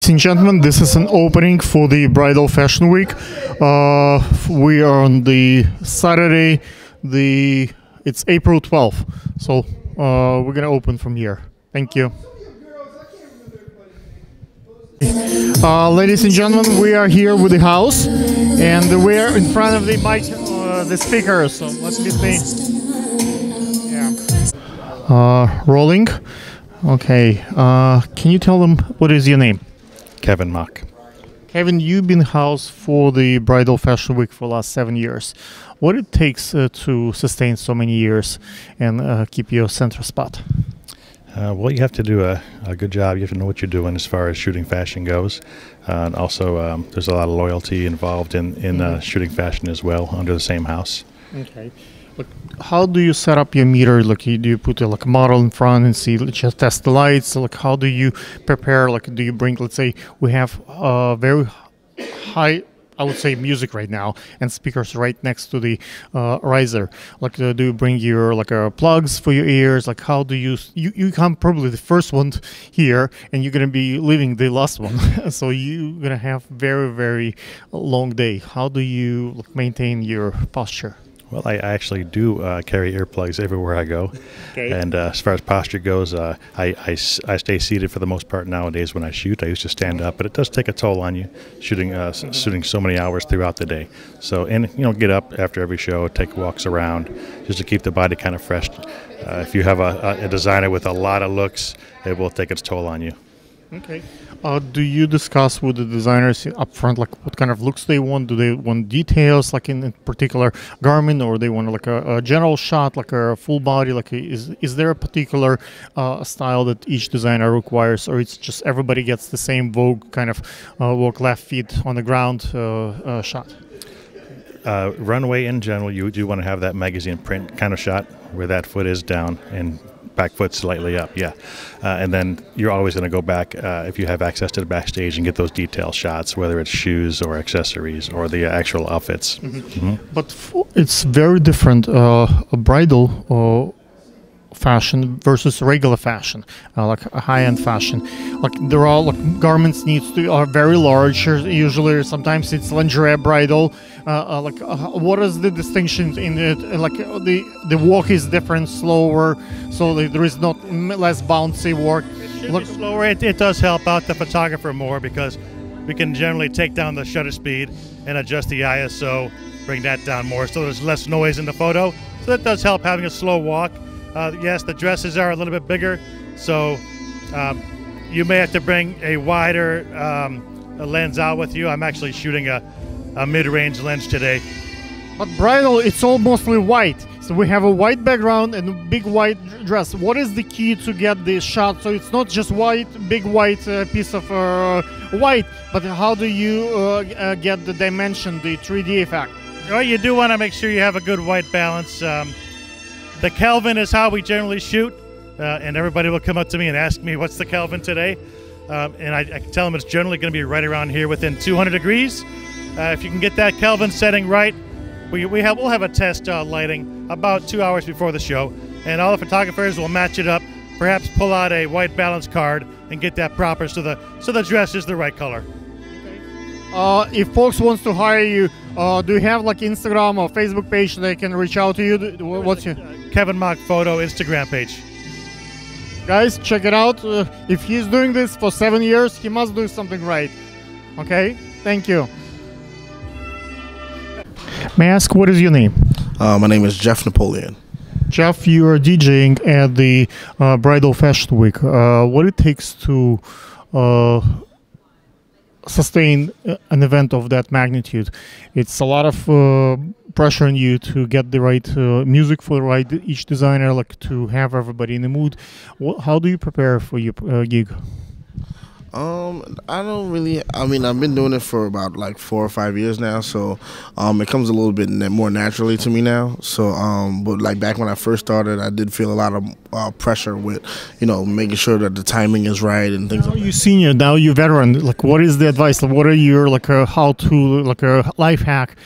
Ladies and gentlemen, this is an opening for the Bridal Fashion Week. We are on the Saturday, it's April 12th, so we're gonna open from here. Thank you. Ladies and gentlemen, we are here with the house, and we're in front of the mic, the speaker. So let me see. Yeah. Rolling. Okay. Can you tell them what is your name? Kevin Mock. Kevin, you've been house for the Bridal Fashion Week for the last 7 years. What it takes to sustain so many years and keep your center spot? Well, you have to do a good job. You have to know what you're doing as far as shooting fashion goes. And also, there's a lot of loyalty involved in shooting fashion as well under the same house. Okay. Look, how do you set up your meter? Like, do you put a model in front and see, just test the lights? Like, how do you prepare? Like, do you bring, let's say, we have very high, I would say, music right now, and speakers right next to the riser. Like, do you bring your plugs for your ears? Like, how do you come probably the first one here, and you're gonna be leaving the last one, so you're gonna have very long day. How do you maintain your posture? Well, I actually do carry earplugs everywhere I go. Okay. And as far as posture goes, I stay seated for the most part nowadays when I shoot. I used to stand up, but it does take a toll on you shooting so many hours throughout the day. So, and get up after every show, take walks around, just to keep the body kind of fresh. If you have a designer with a lot of looks, it will take its toll on you. Okay. Do you discuss with the designers up front, like what kind of looks they want? Do they want details, like in a particular garment, or they want like a general shot, like a full body? Like, is there a particular style that each designer requires, or it's just everybody gets the same Vogue kind of walk left feet on the ground shot? Runway in general, you do want to have that magazine print kind of shot where that foot is down and back foot slightly up, yeah. And then you're always going to go back if you have access to the backstage and get those detail shots, whether it's shoes or accessories or the actual outfits. But it's very different, a bridal fashion versus regular fashion, like a high-end fashion. Like, they're all garments are very large. Usually, sometimes it's lingerie bridal. What is the distinction in it? Like, the walk is different, slower, so there is not less bouncy work. Look slower. It does help out the photographer more because we can generally take down the shutter speed and adjust the ISO, bring that down more, so there's less noise in the photo. So that does help having a slow walk. Yes, the dresses are a little bit bigger, so you may have to bring a wider lens out with you. I'm actually shooting a mid-range lens today. But bridal, it's all mostly white. So we have a white background and a big white dress. What is the key to get the shot? So it's not just white, big white piece of white, but how do you get the dimension, the 3D effect? Well, you do want to make sure you have a good white balance. The Kelvin is how we generally shoot, and everybody will come up to me and ask me, what's the Kelvin today? And I can tell them it's generally going to be right around here within 200 degrees. If you can get that Kelvin setting right, we'll have a test lighting about 2 hours before the show, and all the photographers will match it up, perhaps pull out a white balance card and get that proper so the dress is the right color. If folks wants to hire you, do you have like Instagram or Facebook page they can reach out to you? What's your Kevin Mock Photo Instagram page? Guys, check it out. If he's doing this for 7 years, he must do something right. Okay, thank you. May I ask, what is your name? My name is Jeff Napoleon. Jeff, you are DJing at the Bridal Fashion Week. What it takes to sustain an event of that magnitude? It's a lot of pressure on you to get the right music for each designer, like to have everybody in the mood. How do you prepare for your gig? I don't really. I mean, I've been doing it for about like 4 or 5 years now, so it comes a little bit more naturally to me now. So, but like back when I first started, I did feel a lot of pressure with, making sure that the timing is right and things. Now you're senior, now you're veteran. Like, what is the advice? Like, what are your how-to, like a life hack?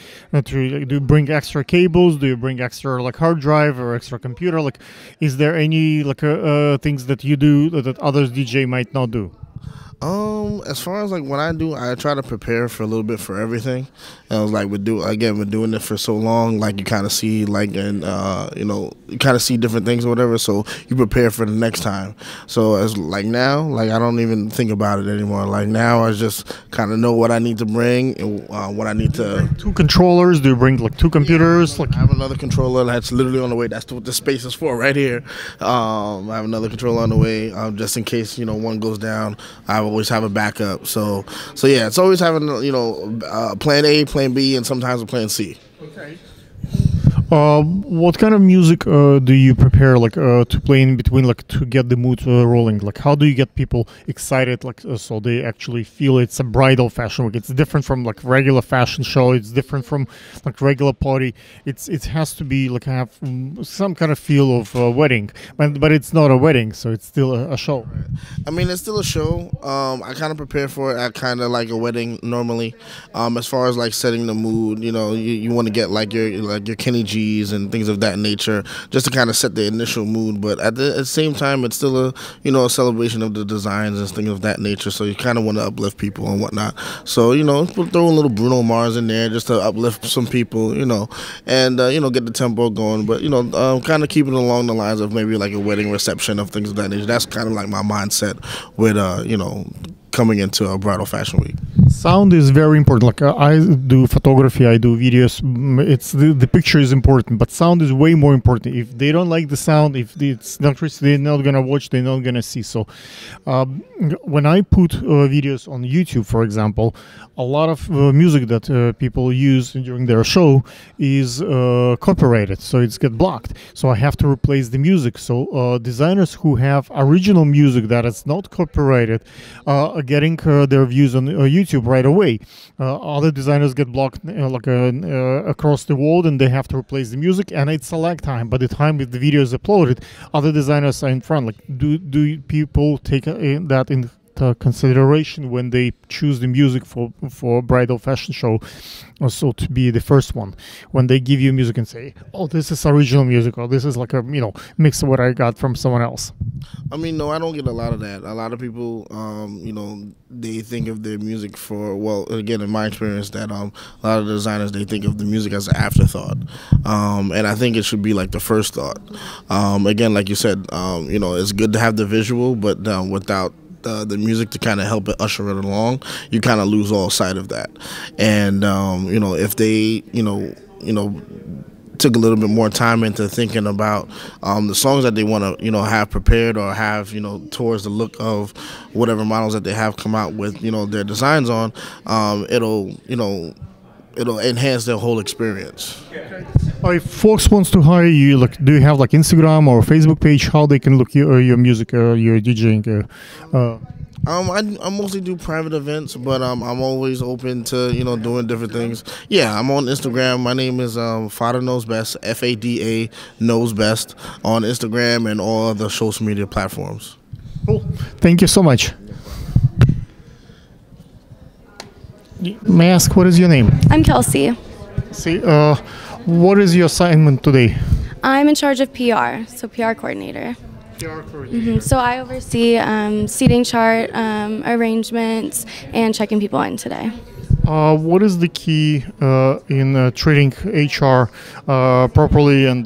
Do you bring extra cables? Do you bring extra hard drive or extra computer? Like, is there any things that you do that others DJ might not do? As far as like what I do, I try to prepare for a little bit for everything. And I was like, we're doing it for so long, like you kind of see like, and you kind of see different things or whatever. So you prepare for the next time. So as like now, like I don't even think about it anymore. Like now, I just kind of know what I need to bring and what I need to. Two controllers? Do you bring like two computers? Like I have another controller that's literally on the way. That's what the space is for right here. I have another controller on the way, just in case one goes down. I always have a backup. So yeah, it's always having plan A, plan B, and sometimes a plan C. okay. What kind of music do you prepare like to play in between, like to get the mood rolling? Like how do you get people excited, like so they actually feel it's a bridal fashion week? It's different from like regular fashion show. It's different from like regular party. It has to be like have some kind of feel of a wedding, but it's not a wedding, so it's still a show. I mean, it's still a show. I kind of prepare for it at kind of like a wedding normally. As far as like setting the mood, you want to get like your Kenny G's and things of that nature, just to kind of set the initial mood. But at the same time, it's still a celebration of the designs and things of that nature. So you kind of want to uplift people and whatnot. So throw a little Bruno Mars in there just to uplift some people, and get the tempo going. But kind of keep it along the lines of maybe like a wedding reception of things of that nature. That's kind of like my mindset with coming into a bridal fashion week. Sound is very important. Like I do photography, I do videos. It's the picture is important, but sound is way more important. If they don't like the sound, if it's not, they're not gonna watch, they're not gonna see. So when I put videos on YouTube, for example, a lot of music that people use during their show is copyrighted, so it's get blocked. So I have to replace the music. So designers who have original music that is not copyrighted are getting their views on YouTube right away. Other designers get blocked across the world, and they have to replace the music, and it's a lag time. By the time the video is uploaded, other designers are in front. Like, do people take that in consideration when they choose the music for a bridal fashion show, also to be the first one, when they give you music and say, oh, this is original music, or this is like a mix of what I got from someone else? I mean, no, I don't get a lot of that. A lot of people they think of their music again, in my experience, that a lot of designers, they think of the music as an afterthought, and I think it should be like the first thought. Again, like you said, it's good to have the visual, but without the music to kind of help it usher it along, you kind of lose all sight of that. And if they took a little bit more time into thinking about the songs that they want to have prepared, or have towards the look of whatever models that they have come out with their designs on, it'll enhance their whole experience. If folks wants to hire you, like, do you have like Instagram or Facebook page? How they can look your music, your DJing? I mostly do private events, but I'm always open to doing different things. Yeah, I'm on Instagram. My name is Fada Knows Best, FADA Knows Best, on Instagram and all other social media platforms. Cool. Thank you so much. May I ask, what is your name? I'm Kelsey. See, what is your assignment today? I'm in charge of PR, so PR coordinator. So I oversee seating chart, arrangements, and checking people in today. What is the key in treating HR properly and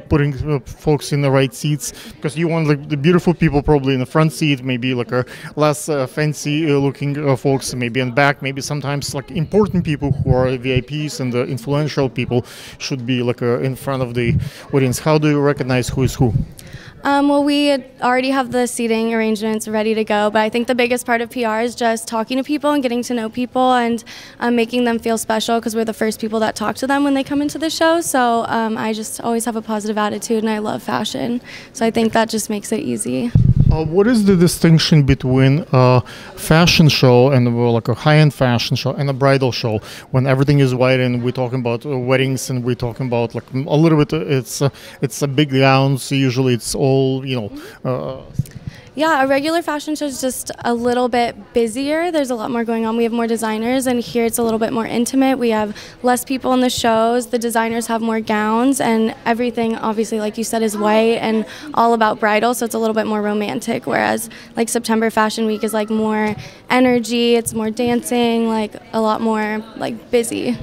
putting folks in the right seats? Because you want like the beautiful people probably in the front seat, maybe like a less fancy looking folks maybe in back, maybe sometimes like important people who are VIPs and the influential people should be like in front of the audience. How do you recognize who is who? Well, we already have the seating arrangements ready to go, but I think the biggest part of PR is just talking to people and getting to know people and making them feel special, because we're the first people that talk to them when they come into the show. So I just always have a positive attitude, and I love fashion. So I think that just makes it easy. What is the distinction between a fashion show and like a high-end fashion show and a bridal show, when everything is white and we're talking about weddings and we're talking about like a little bit, it's a big gowns, usually it's all, Yeah, a regular fashion show is just a little bit busier. There's a lot more going on. We have more designers, and here it's a little bit more intimate. We have less people in the shows. The designers have more gowns, and everything, obviously, like you said, is white and all about bridal, so it's a little bit more romantic, whereas like September Fashion Week is like more energy, it's more dancing, like a lot more like busy.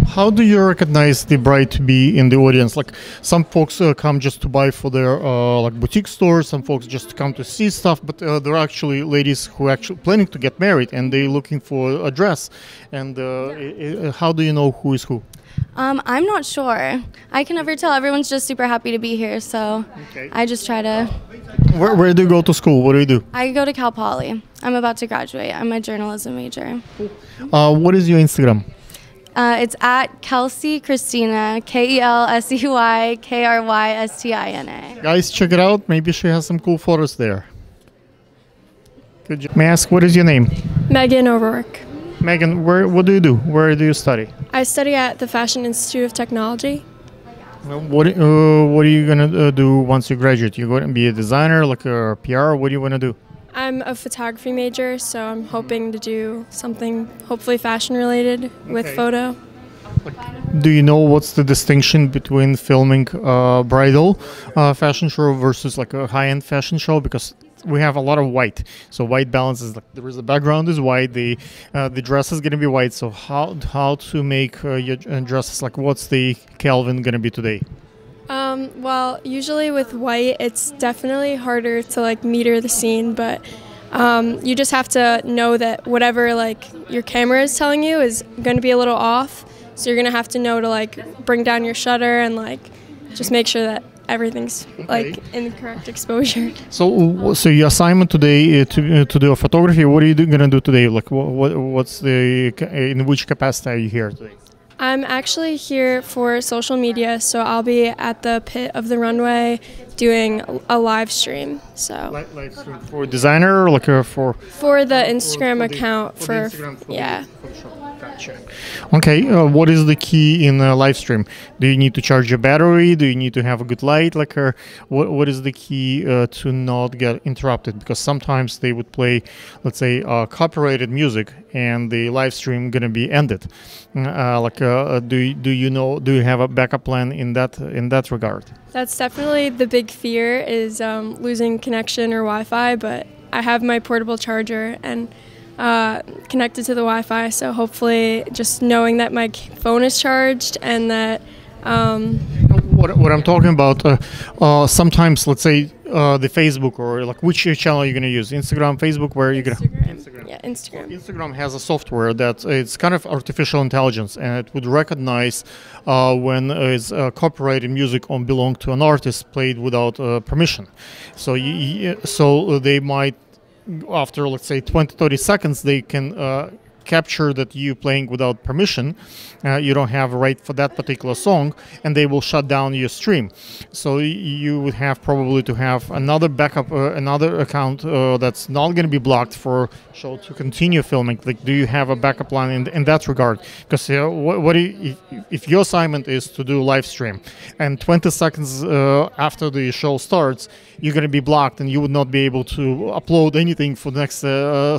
How do you recognize the bride to be in the audience? Like some folks come just to buy for their like boutique stores, some folks just come to see stuff, but there are actually ladies who are actually planning to get married and they're looking for a dress. And how do you know who is who? I'm not sure. I can never tell. Everyone's just super happy to be here, so I just try to... Where do you go to school? What do you do? I go to Cal Poly. I'm about to graduate. I'm a journalism major. What is your Instagram? It's at Kelsey Christina, KelseyKrystina. Guys, check it out. Maybe she has some cool photos there. Good job. May I ask, what is your name? Megan O'Rourke. Megan, what do you do? Where do you study? I study at the Fashion Institute of Technology. What are you gonna do once you graduate? You going to be a designer, like a PR? What do you want to do? I'm a photography major, so I'm hoping to do something hopefully fashion related with photo. Do you know what's the distinction between filming a bridal fashion show versus like a high-end fashion show? Because we have a lot of white, so white balance is like there is the background is white, the dress is gonna be white. So how to make your dresses, like what's the Kelvin gonna be today? Well, usually with white, it's definitely harder to like meter the scene, but you just have to know that whatever like your camera is telling you is going to be a little off. So you're going to have to know to like bring down your shutter and like just make sure that everything's like in the correct exposure. So your assignment today to do a photography. What are you gonna do today? Like what's the in which capacity are you here today? I'm actually here for social media, so I'll be at the pit of the runway doing a live stream. So Live stream for designer, or like for the Instagram account for yeah. Gotcha. Okay, what is the key in a live stream? Do you need to charge your battery? Do you need to have a good light? Like, what is the key to not get interrupted? Because sometimes they would play, let's say, copyrighted music, and the live stream gonna be ended. Do you have a backup plan in that regard? That's definitely the big fear is losing connection or Wi-Fi, but I have my portable charger and connected to the Wi-Fi, so hopefully just knowing that my phone is charged and that what I'm talking about, sometimes let's say the Facebook, or like which channel are you going to use? Instagram, Facebook, where are you going to Instagram. Yeah, Instagram. Instagram has a software that it's kind of artificial intelligence, and it would recognize when it's copyrighted music belong to an artist played without permission. So so they might, after let's say 20-30 seconds, they can capture that you playing without permission, you don't have a right for that particular song, and they will shut down your stream. So you would have probably to have another backup, another account that's not going to be blocked for show to continue filming. Like, do you have a backup plan in that regard? Because if your assignment is to do live stream and 20 seconds after the show starts, you're going to be blocked and you would not be able to upload anything for the next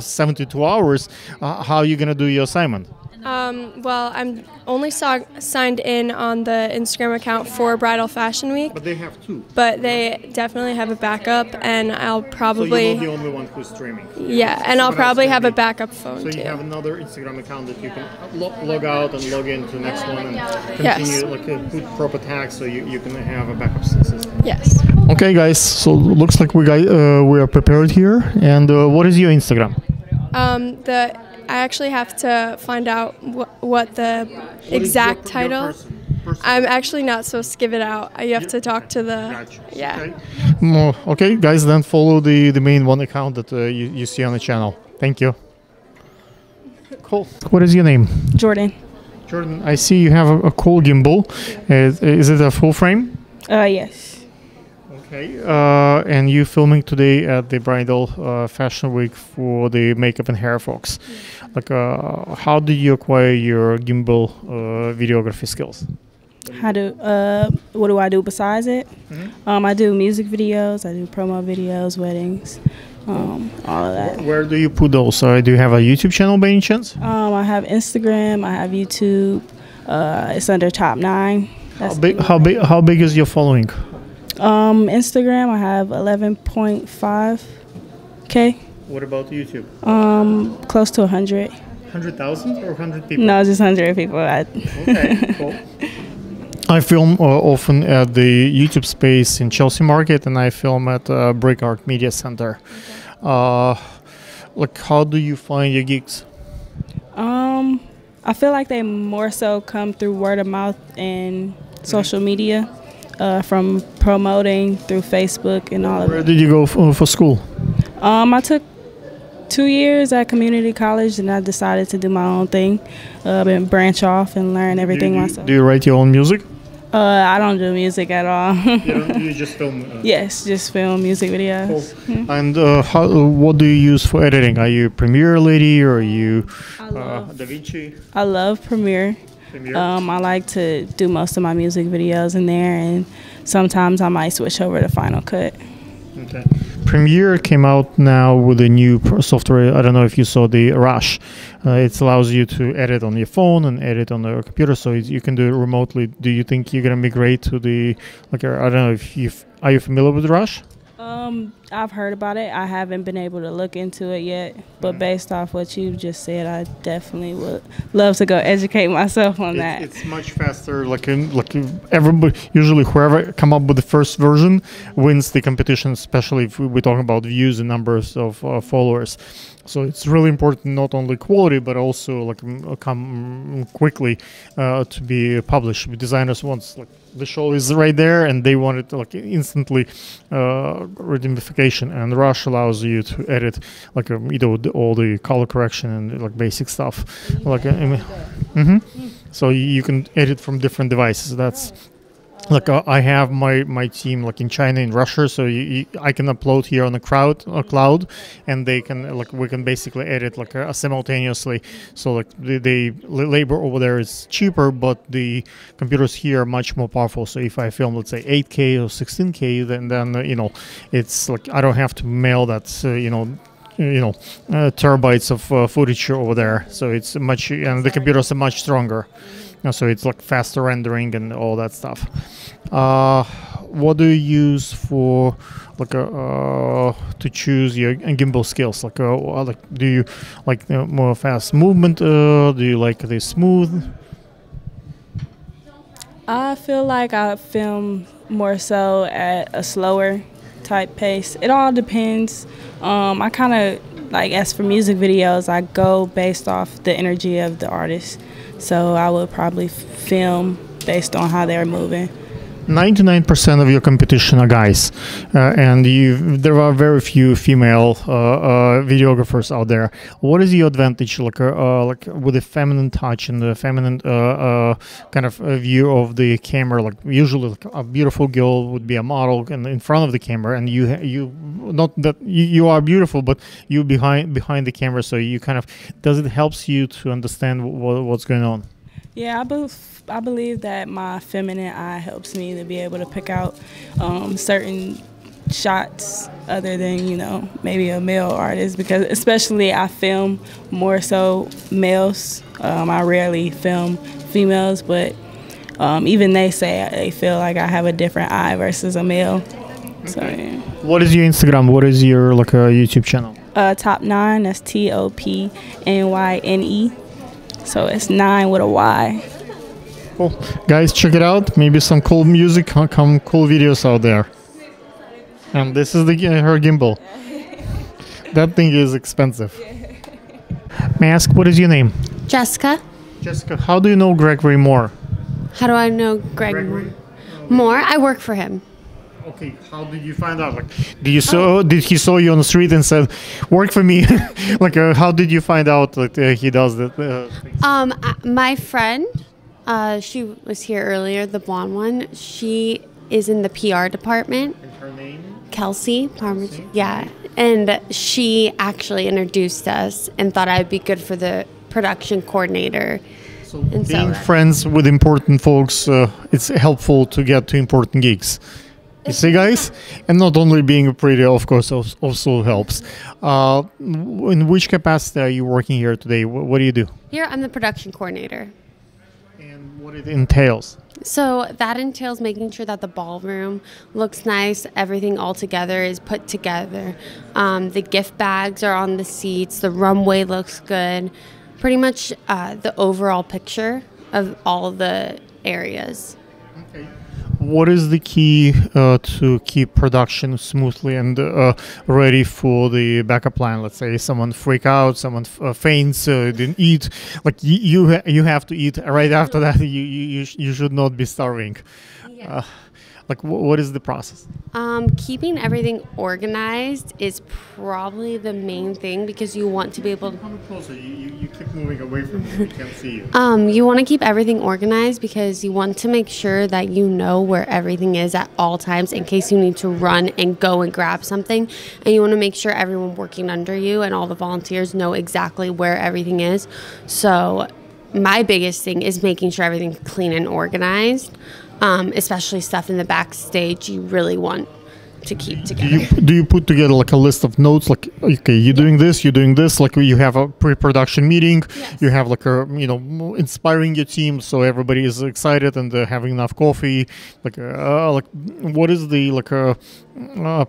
72 hours, how are you going to do your assignment? Well, I'm only signed in on the Instagram account for Bridal Fashion Week. But they have two. But they definitely have a backup, and I'll probably... So you're not the only one who's streaming. Yeah, and I'll probably have a backup phone, too. So you have another Instagram account that you can log out and log into the next one and continue, put proper tags so you can have a backup system. Yes. Okay, guys, so looks like we are prepared here. And what is your Instagram? I actually have to find out what the exact title. I'm actually not supposed to give it out. You have to talk to the... Gotcha. Yeah. Okay, guys, then follow the main one account that you see on the channel. Thank you. Cool. What is your name? Jordan. Jordan, I see you have a cool gimbal. Is it a full frame? Yes. Okay, and you filming today at the Bridal Fashion Week for the makeup and hair folks. Like, how did you acquire your gimbal videography skills? What do I do besides it? I do music videos, I do promo videos, weddings, all of that. Where do you put those? Do you have a YouTube channel by any chance? I have Instagram. I have YouTube. It's under Top 9. How big is your following? Instagram, I have 11.5K. What about YouTube? Close to 100. 100,000 or 100 people? No, just 100 people. Okay, cool. I film often at the YouTube space in Chelsea Market, and I film at Brick Art Media Center. Like, how do you find your gigs? I feel like they more so come through word of mouth and social media, from promoting through Facebook and all of Where it. did you go for school? I took 2 years at community college, and I decided to do my own thing, and branch off and learn everything myself. Do you write your own music? I don't do music at all. You just film? Yes, just film music videos. Cool. And what do you use for editing? Are you Premiere lady or are you DaVinci? I love Premiere. I like to do most of my music videos in there, and sometimes I might switch over to Final Cut. Okay. Premiere came out now with a new software. I don't know if you saw the Rush. It allows you to edit on your phone and edit on the computer, so you can do it remotely. Do you think you're gonna migrate to the I don't know if are you familiar with Rush? I've heard about it. I haven't been able to look into it yet, but based off what you just said, I definitely would love to go educate myself on that. It's much faster. Like everybody, usually whoever come up with the first version wins the competition, especially if we're talking about views and numbers of followers. So it's really important, not only quality, but also like come quickly to be published. Designers want the show is right there, and they want it like instantly redimification. And Rush allows you to edit like all the color correction and like basic stuff. Like so you can edit from different devices. That's like I have my team like in China, in Russia, so I can upload here on the cloud, and they can we can basically edit simultaneously. So like the labor over there is cheaper, but the computers here are much more powerful. So if I film, let's say 8K or 16K, then it's like I don't have to mail that terabytes of footage over there. So it's much, and the computers are much stronger. So it's like faster rendering and all that stuff. What do you use for to choose your gimbal skills? Do you like more fast movement? Do you like the smooth? I feel like I film more so at a slower type pace. It all depends. I kind of as for music videos, I go based off the energy of the artist. So I would probably film based on how they're moving. 99% of your competition are guys, and there are very few female videographers out there. What is your advantage, like with the feminine touch and the feminine kind of view of the camera? Like usually, a beautiful girl would be a model and in front of the camera, and you not that you are beautiful, but you behind the camera. So you kind of does it helps you to understand what's going on? Yeah, I believe that my feminine eye helps me to be able to pick out certain shots other than, maybe a male artist, because especially I film more so males. I rarely film females, but even they say they feel like I have a different eye versus a male. Okay. So, yeah. What is your Instagram? What is your YouTube channel? Top 9, that's TOPNYNE. So it's 9 with a Y. Cool. Guys, check it out. Maybe some cool music, cool videos out there. And this is her gimbal. That thing is expensive. May I ask, what is your name? Jessica. Jessica, how do you know Gregory Moore? How do I know Gregory Moore? I work for him. Okay, how did you find out? Did he saw you on the street and said, "Work for me"? How did you find out that he does that? My friend, she was here earlier, the blonde one. She is in the PR department. And her name? Kelsey Parmesan. Yeah, and she actually introduced us and thought I'd be good for the production coordinator. So being friends with important folks, it's helpful to get to important gigs. You see, guys? And not only being pretty, of course, also helps. In which capacity are you working here today? What do you do? Here, I'm the production coordinator. And what it entails? So that entails making sure that the ballroom looks nice, everything all together is put together. The gift bags are on the seats, the runway looks good. Pretty much the overall picture of all the areas. Okay. What is the key to keep production smoothly and ready for the backup plan? Let's say someone freak out, someone faints, didn't eat. Like you have to eat right after that. You should not be starving. Yeah. Like what is the process? Keeping everything organized is probably the main thing because you want to be able to... Come closer. You keep moving away from me. We can't see you. You want to keep everything organized because you want to make sure that you know where everything is at all times in case you need to run and go and grab something. And you want to make sure everyone working under you and all the volunteers know exactly where everything is. So my biggest thing is making sure everything's clean and organized. Especially stuff in the backstage you really want to keep together. Do you put together like a list of notes, like, okay, you're doing this, like you have a pre-production meeting, Yes. you have like a, inspiring your team so everybody is excited and having enough coffee, like what is the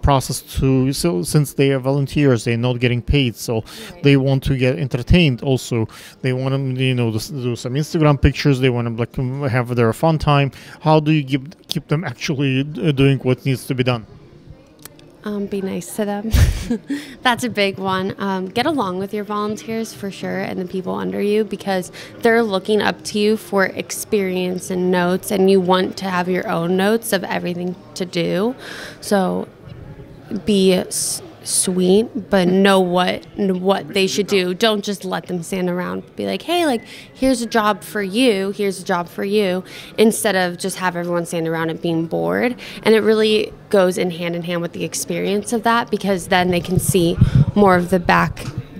process to, so since they are volunteers, they're not getting paid, so they want to get entertained also, they want to do some Instagram pictures, they want to like have their fun time. How do you keep them actually doing what needs to be done? Be nice to them. That's a big one. Get along with your volunteers for sure and the people under you because they're looking up to you for experience and notes and you want to have your own notes of everything to do. So be sweet, but know what they should do. Don't just let them stand around. Be like, hey, like, here's a job for you, instead of just have everyone stand around and being bored. And it really goes in hand with the experience of that because then they can see more of the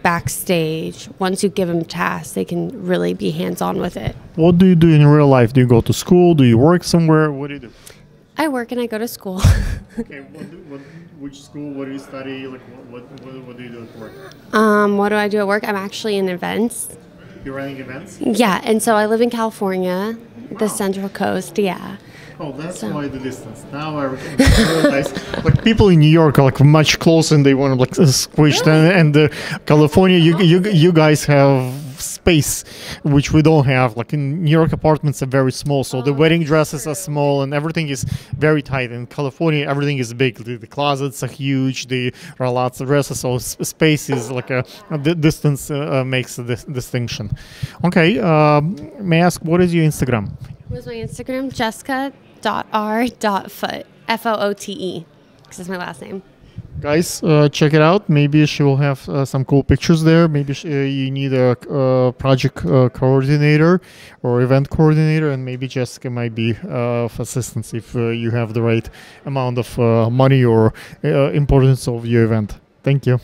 backstage. Once you give them tasks, they can really be hands-on with it. What do you do in real life? Do you go to school? Do you work somewhere? What do you do? I work and I go to school. Okay, which school? What do you study? Like, what do you do at work? What do I do at work? I'm actually in events. You're running events? Yeah, and so I live in California, the Central Coast. Yeah. Oh, that's why the distance. Now I realize, like people in New York are like much closer, and they want to like squished. Really? And California, you guys have space, which we don't have. Like in New York, apartments are very small, so the wedding dresses are small, and everything is very tight. In California, everything is big. The closets are huge. There are lots of dresses, so space is like a distance makes a distinction. Okay, may I ask what is your Instagram? What's my Instagram? Jessica.r.foot. F-O-O-T-E. Because that's my last name. Guys, check it out. Maybe she will have some cool pictures there. Maybe you need a project coordinator or event coordinator, and maybe Jessica might be of assistance if you have the right amount of money or importance of your event. Thank you.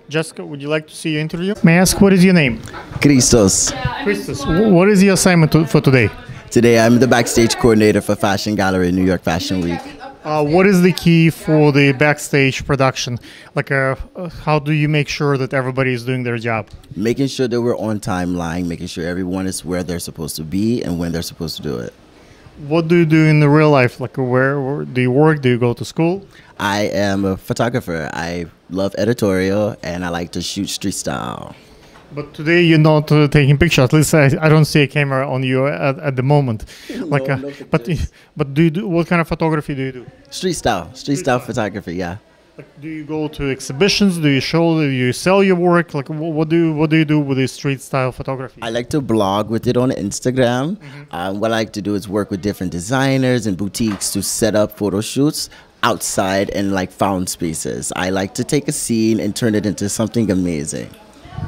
Jessica, would you like to see your interview? May I ask what is your name? Christos. Christos. What is your assignment for today? Today I'm the backstage coordinator for Fashion Gallery New York Fashion Week. What is the key for the backstage production? Like, how do you make sure that everybody is doing their job? Making sure that we're on timeline, making sure everyone is where they're supposed to be and when they're supposed to do it. What do you do in the real life? Like, where do you work? Do you go to school? I am a photographer. I love editorial and I like to shoot street style. But today you're not taking pictures. At least I don't see a camera on you at the moment. Like, no but do you do, what kind of photography do you do? Street style photography. Yeah. Like, do you go to exhibitions? Do you show? Do you sell your work? Like, what do you do with this street style photography? I like to blog with it on Instagram. What I like to do is work with different designers and boutiques to set up photo shoots outside and like found spaces. I like to take a scene and turn it into something amazing.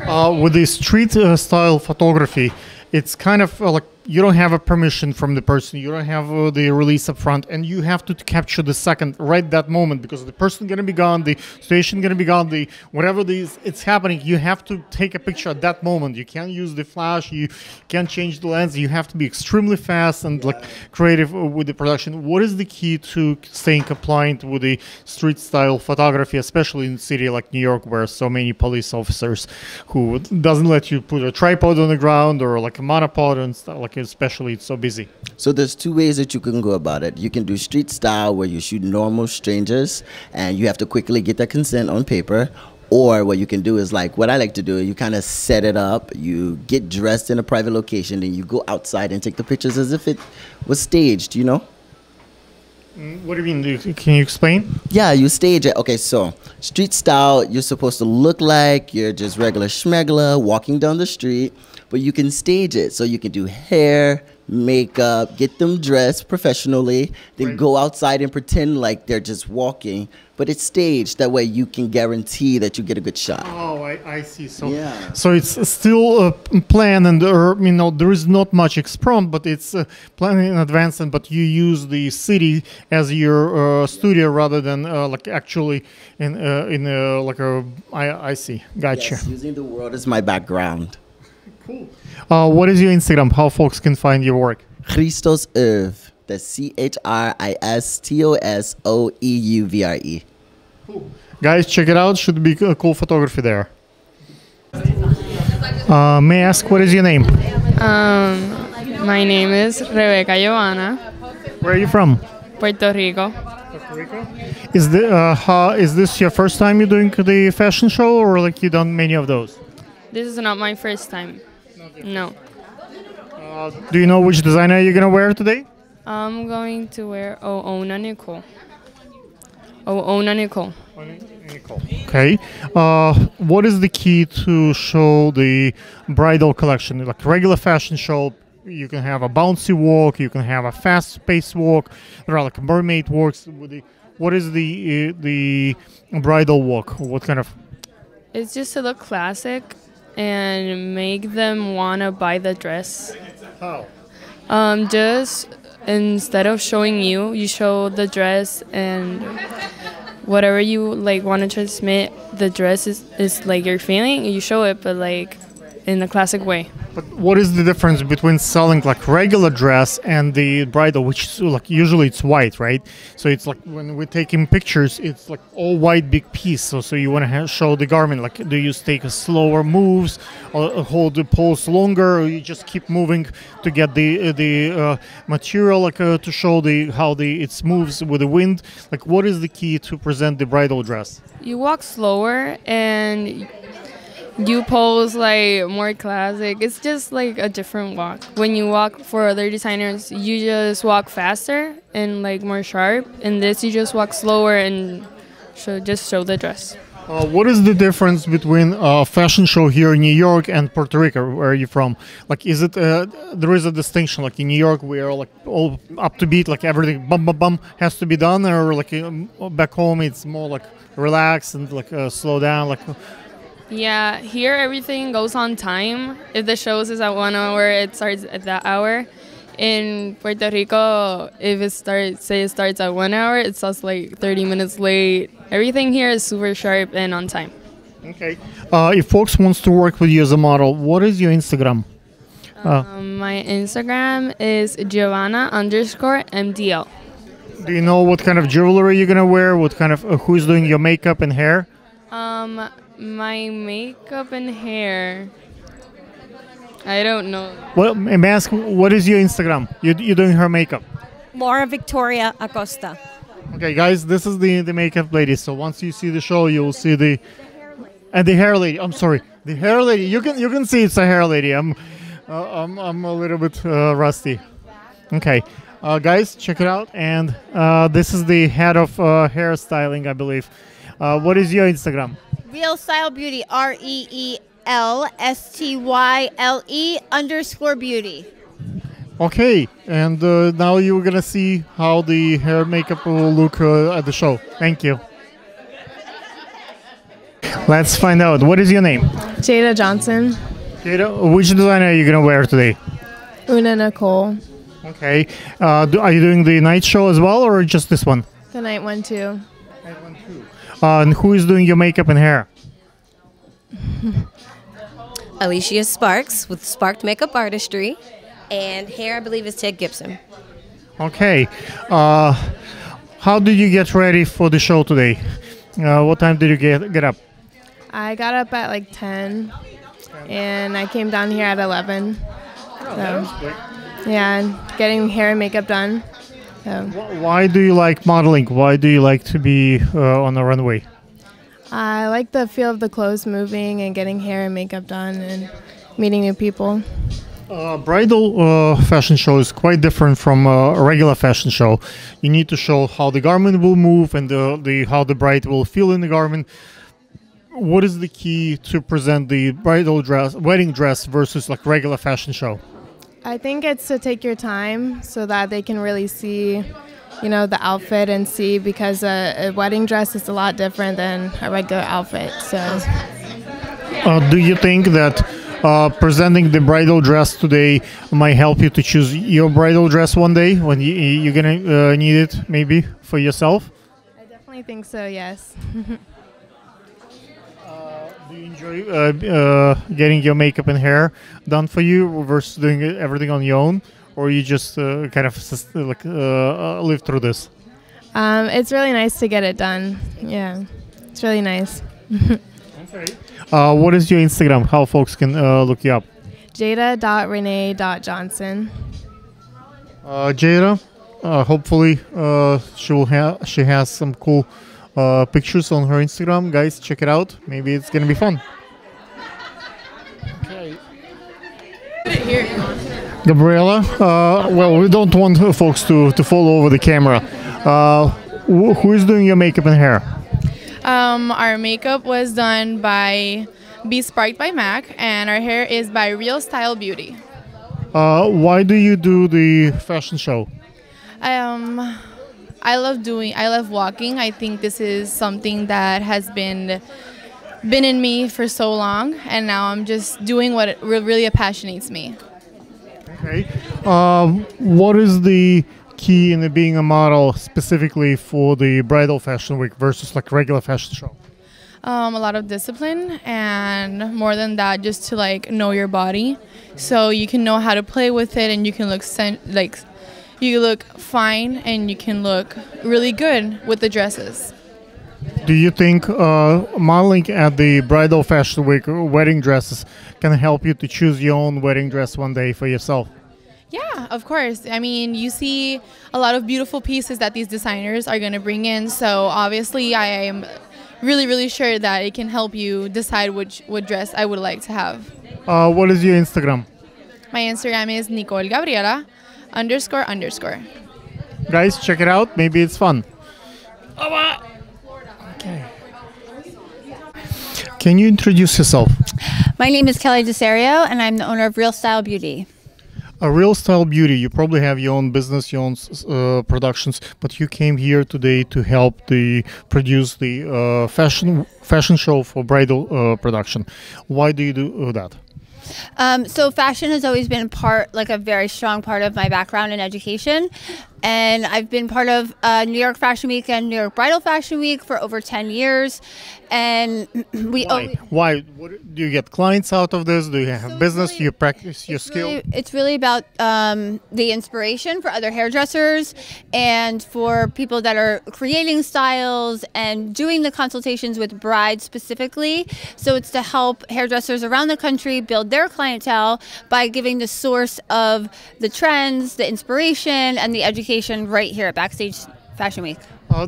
With the street style photography, it's kind of like you don't have a permission from the person, you don't have the release up front, and you have to capture the second right that moment, because the person gonna be gone, the station gonna be gone, the whatever it's happening, you have to take a picture at that moment. You can't use the flash, you can't change the lens, you have to be extremely fast and like creative with the production. What is the key to staying compliant with the street style photography, especially in a city like New York, where so many police officers who doesn't let you put a tripod on the ground or like a monopod and stuff, like especially it's so busy? So there's two ways that you can go about it. You can do street style, where you shoot normal strangers and you have to quickly get their consent on paper. Or what you can do is like what I like to do, you kind of set it up, you get dressed in a private location, and you go outside and take the pictures as if it was staged, you know? What do you mean? Can you explain? Yeah, you stage it. Okay, so street style, you're supposed to look like you're just regular schmegler walking down the street, but you can stage it. So you can do hair, makeup, get them dressed professionally, then go outside and pretend like they're just walking, but it's staged. That way you can guarantee that you get a good shot. Oh, I see. So, Yeah. so it's still planned, and there is not much exprompt, but it's planned in advance. But you use the city as your studio rather than like actually in like a. I see. Gotcha. Yes, using the world as my background. Cool. What is your Instagram? How folks can find your work? Christos Oeuvre. That's CHRISTOSOEUVRE. Cool. Guys, check it out. Should be a cool photography there. May I ask, what is your name? My name is Rebecca Giovanna, Where are you from? Puerto Rico. Is this your first time you're doing the fashion show, or like you done many of those? This is not my first time. No. Do you know which designer you're gonna wear today? I'm going to wear Oona Nicole. Oona Nicole. Okay. What is the key to show the bridal collection? Like regular fashion show, you can have a bouncy walk, you can have a fast-paced walk. There are like mermaid walks. What is the bridal walk? What kind of? It's just to look classic and make them wanna buy the dress. How? Just instead of showing you, you show the dress, and whatever you like want to transmit, the dress is like your feeling. You show it, but like in a classic way. But what is the difference between selling like regular dress and the bridal, which is like usually it's white, right? So it's like when we're taking pictures, it's like all white big piece. So you want to show the garment. Like, do you take a slower moves, or hold the pose longer, or you just keep moving to get the material, like to show how it moves with the wind? Like, what is the key to present the bridal dress? You walk slower and you pose like more classic. It's just like a different walk. When you walk for other designers, you just walk faster and like more sharp. And this, you just walk slower and just show the dress. What is the difference between a fashion show here in New York and Puerto Rico? Where are you from? Like, is it there is a distinction? Like in New York, we are like all up to beat, like everything bum bum bum has to be done, or like back home it's more like relax and like slow down, like. Yeah, here everything goes on time. If the show is at 1 hour, it starts at that hour. In Puerto Rico, if it starts at 1 hour, it starts like 30 minutes late. Everything here is super sharp and on time. Okay. If folks wants to work with you as a model, what is your Instagram? My Instagram is Giovanna_MDL. Do you know what kind of jewelry you're gonna wear? What kind of who's doing your makeup and hair? My makeup and hair, I don't know. Well, may I ask, what is your Instagram? You're doing her makeup. Laura Victoria Acosta. Okay, guys, this is the makeup lady. So once you see the show, you'll see the hair lady. I'm sorry, the hair lady. You can see it's a hair lady. I'm a little bit rusty. Okay, guys, check it out. And this is the head of hairstyling, I believe. What is your Instagram? Real Style Beauty, REELSTYLE_beauty. Okay, and now you're gonna see how the hair makeup will look at the show. Thank you. Let's find out. What is your name? Jada Johnson. Jada, which designer are you gonna wear today? Una Nicole. Okay. Are you doing the night show as well, or just this one? The night one too. And who is doing your makeup and hair? Alicia Sparks with Sparked Makeup Artistry, and hair I believe is Ted Gibson. Okay. How did you get ready for the show today? What time did you get up? I got up at like 10, and I came down here at 11. Yeah, and getting hair and makeup done. So. Why do you like modeling? Why do you like to be on the runway? I like the feel of the clothes moving and getting hair and makeup done and meeting new people. Bridal fashion show is quite different from a regular fashion show. You need to show how the garment will move and how the bride will feel in the garment. What is the key to present the bridal dress, wedding dress versus like regular fashion show? I think it's to take your time so that they can really see, the outfit and see, because a wedding dress is a lot different than a regular outfit. So, do you think that presenting the bridal dress today might help you to choose your bridal dress one day when you're gonna need it, maybe for yourself? I definitely think so. Yes. Do you enjoy getting your makeup and hair done for you versus doing everything on your own, or you just kind of live through this? It's really nice to get it done. Yeah, it's really nice. Okay. What is your Instagram? How folks can look you up? Jada.renee.johnson. Jada, hopefully she has some cool pictures on her Instagram. Guys, check it out. Maybe it's gonna be fun. Okay. Gabriela, well, we don't want folks to fall over the camera. Who is doing your makeup and hair? Our makeup was done by Be Sparked by Mac, and our hair is by Real Style Beauty. Why do you do the fashion show? I love walking. I think this is something that has been in me for so long, and now I'm just doing what really passionates me. Okay. What is the key in being a model specifically for the bridal fashion week versus like regular fashion show? A lot of discipline, and more than that, just to know your body, so you can know how to play with it, and you can look you look fine, and you can look really good with the dresses. Do you think modeling at the bridal fashion week wedding dresses can help you to choose your own wedding dress one day for yourself? Yeah, of course. I mean, you see a lot of beautiful pieces that these designers are going to bring in, so obviously I am really, really sure that it can help you decide what dress I would like to have. What is your Instagram? My Instagram is Nicole Gabriela __. Guys, check it out. Maybe it's fun. Okay. Can you introduce yourself? My name is Kelly DeSario, and I'm the owner of Real Style Beauty. Real Style Beauty, you probably have your own business, your own productions, but you came here today to help produce the fashion show for bridal production. Why do you do that? So fashion has always been a very strong part of my background in education. And I've been part of New York Fashion Week and New York Bridal Fashion Week for over 10 years. And Why? What, do you get clients out of this? Do you have business? Do you practice your skill? It's really about the inspiration for other hairdressers and for people that are creating styles and doing the consultations with brides specifically. So it's to help hairdressers around the country build their clientele by giving the source of the trends, the inspiration, and the education right here at Backstage Fashion Week.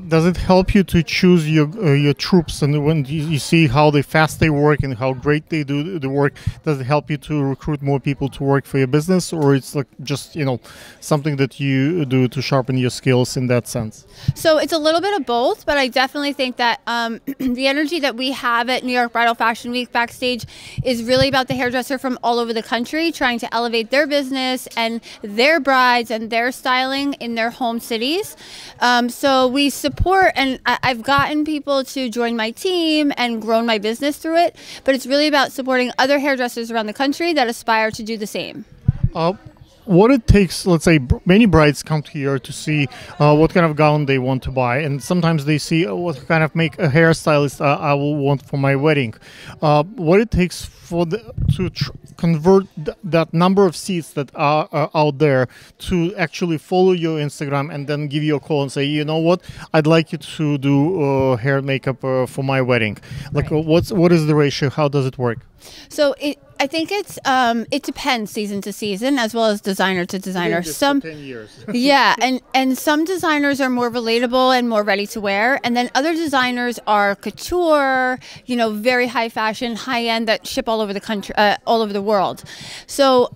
Does it help you to choose your troops, and when you see how fast they work and how great they do the work, does it help you to recruit more people to work for your business, or it's just something that you do to sharpen your skills in that sense? So it's a little bit of both, but I definitely think that the energy that we have at New York Bridal Fashion Week Backstage is really about the hairdresser from all over the country trying to elevate their business and their brides and their styling in their home cities. So we support, and I've gotten people to join my team and grown my business through it, but it's really about supporting other hairdressers around the country that aspire to do the same. what it takes. Let's say many brides come here to see what kind of gown they want to buy, and sometimes they see what kind of make a hairstylist I will want for my wedding. What it takes for convert that number of seats that are out there to actually follow your Instagram and then give you a call and say, you know what, I'd like you to do hair and makeup for my wedding. Like, what is the ratio? How does it work? So I think it depends season to season as well as designer to designer. Some 10 years. yeah, and some designers are more relatable and more ready to wear, and then other designers are couture, you know, very high fashion, high end that ship all over the country, all over the world. So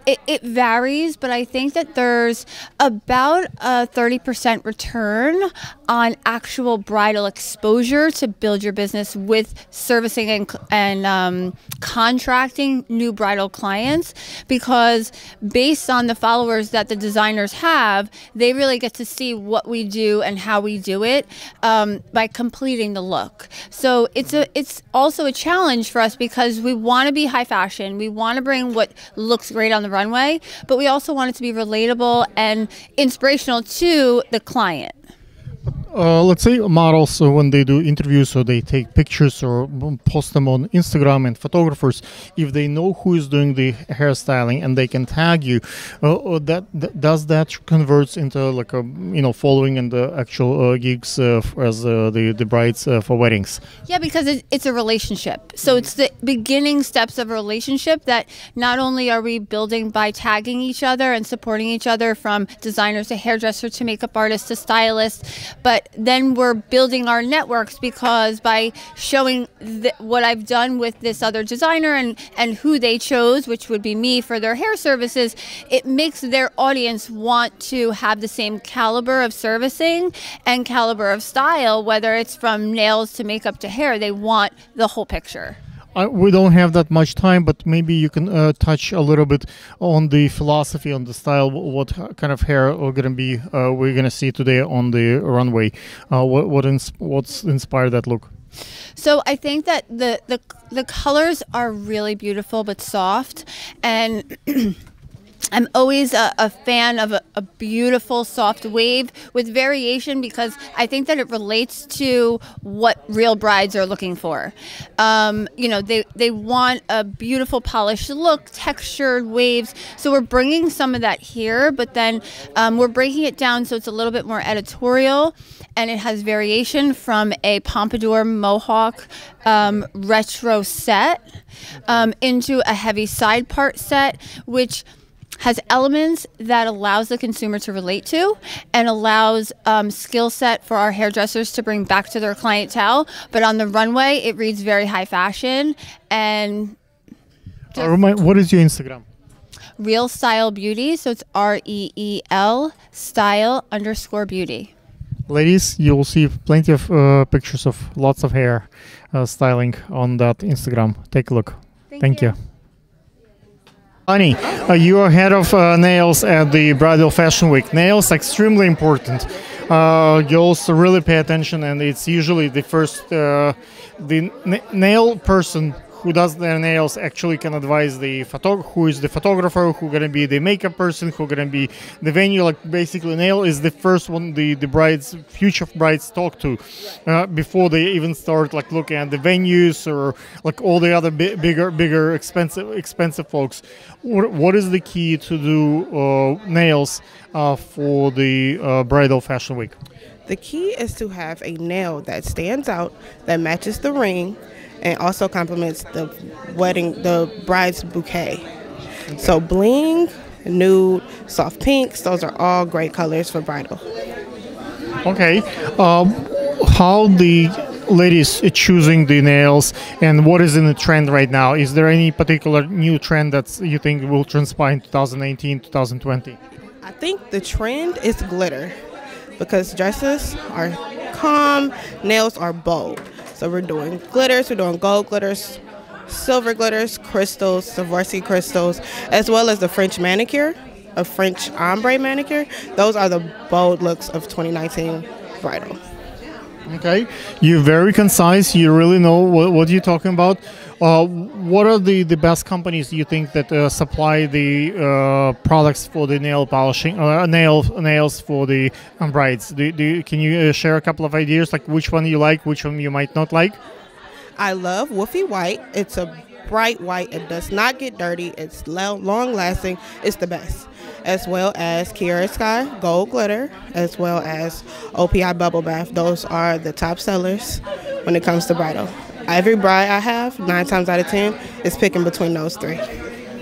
it varies, but I think that there's about a 30% return on actual bridal exposure to build your business with servicing and contracting new bridal clients, because based on the followers that the designers have, they really get to see what we do and how we do it by completing the look. So it's also a challenge for us because we want to be high fashion, we want to bring what looks great on the runway, but we also want it to be relatable and inspirational to the client. Let's say models, when they do interviews or they take pictures or post them on Instagram, and photographers, if they know who is doing the hairstyling and they can tag you, does that converts into like a following in the actual gigs as the brides for weddings? Yeah, because it's a relationship. So it's the beginning steps of a relationship that not only are we building by tagging each other and supporting each other, from designers to hairdresser to makeup artist to stylist, but then we're building our networks, because by showing what I've done with this other designer and who they chose, which would be me for their hair services, it makes their audience want to have the same caliber of servicing and caliber of style, whether it's from nails to makeup to hair. They want the whole picture. We don't have that much time, but maybe you can touch a little bit on the philosophy, on the style, what kind of hair we're gonna see today on the runway. What's inspired that look? So I think that the colors are really beautiful but soft, and I'm always a fan of a beautiful soft wave with variation, because I think that it relates to what real brides are looking for. They want a beautiful polished look, textured waves. So we're bringing some of that here, but then we're breaking it down so it's a little bit more editorial, and it has variation from a pompadour mohawk retro set into a heavy side part set, which has elements that allows the consumer to relate to and allows skill set for our hairdressers to bring back to their clientele. But on the runway, it reads very high fashion. And what is your Instagram? Real Style Beauty. So it's REEL style_beauty. Ladies, you will see plenty of pictures of lots of hair styling on that Instagram. Take a look. Thank you. Ani, you are head of nails at the Bridal Fashion Week. Nails extremely important. Girls really pay attention, and it's usually the first the nail person who does their nails actually can advise the who is the photographer, who gonna be the makeup person, who gonna be the venue. Like basically, nail is the first one the future brides talk to before they even start like looking at the venues or like all the other bigger expensive folks. What is the key to do nails for the Bridal Fashion Week? The key is to have a nail that stands out, that matches the ring, and also complements the bride's bouquet. Okay. So bling, nude, soft pinks, those are all great colors for bridal. Okay. How the ladies choosing the nails, and what is in the trend right now? Is there any particular new trend that you think will transpire in 2019, 2020? I think the trend is glitter, because dresses are calm, nails are bold. So we're doing glitters, we're doing gold glitters, silver glitters, crystals, Swarovski crystals, as well as the French manicure, a French ombre manicure. Those are the bold looks of 2019 bridal. Okay, you're very concise. You really know what you're talking about. What are the best companies you think that supply the products for the nail polishing, nails for the brides? Can you share a couple of ideas, like which one you like, which one you might not like? I love Woofy White. It's a bright white. It does not get dirty. It's long lasting. It's the best. As well as Kiara Sky Gold Glitter, as well as OPI Bubble Bath. Those are the top sellers when it comes to bridal. Every bride I have, 9 times out of 10, is picking between those 3.